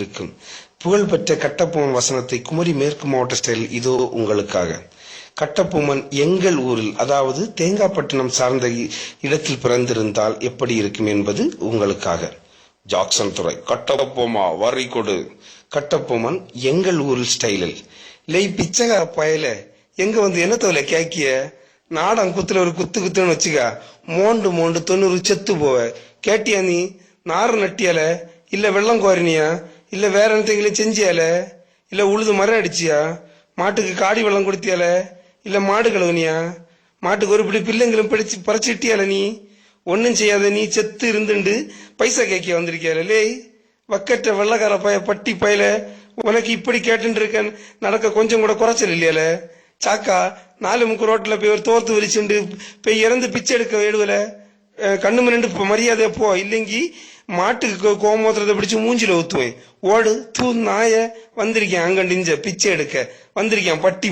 இருக்கும் புகழ்பெற்ற கட்டபொம்மன் வசனத்தை குமரி மேற்கு மாவட்ட ஸ்டைல் இதோ உங்களுக்காக. கட்டபொம்மன் எங்கள் ஊரில், அதாவது தேங்காய்பட்டினம் சார்ந்த இடத்தில் பிறந்திருந்தால் எப்படி இருக்கும் என்பது உங்களுக்காக. ஜாக்சன் துறை, கட்டபொம்மா வரி கொடு. கட்டபொம்மன் எங்கள் ஊரில் ஸ்டைலில். இல்லை பிச்சைக்கார பயல, எங்க வந்து என்ன தோல கேக்கிய நாடம் குத்துல ஒரு குத்துன்னு வச்சுக்க, மோண்டு 90 செத்து போவ. கேட்டியா நீ? நாறு நட்டியால, இல்ல வெள்ளம் கோரினியா, இல்ல வேற என்னத்தையும் செஞ்சியால, இல்ல உழுது மரம் அடிச்சியா, மாட்டுக்கு காடி வெள்ளம் கொடுத்தியால, இல்ல மாடு கழுவுனியா, மாட்டுக்கு ஒரு பிடி பிள்ளைங்களும் பிடிச்சு பறிச்சிட்டியால, நீ ஒன்னும் செய்யாத நீ செத்து இருந்துண்டு பைசா கேட்க வந்திருக்கியால. லே வக்கற்ற வெள்ளக்கார பட்டி பயல, உனக்கு இப்படி கேட்டு இருக்க நடக்க கொஞ்சம் கூட குறைச்சல் இல்லையால. சாக்கா 4 முக்கு ரோட்ல போய் ஒரு தோர்த்து விரிச்சுண்டு போய் இறந்து பிச்சை எடுக்க வேடுவல. கண்ணு மணிண்டு மரியாதை போ, இல்லைங்கி மாட்டுக்கு கோமோத்திரத்தை பிடிச்சு மூஞ்சில ஊத்துவேன். ஓடு தூ நாய வந்திருக்கேன், அங்கண்டிஞ்ச பிச்சை எடுக்க வந்திருக்கேன் பட்டி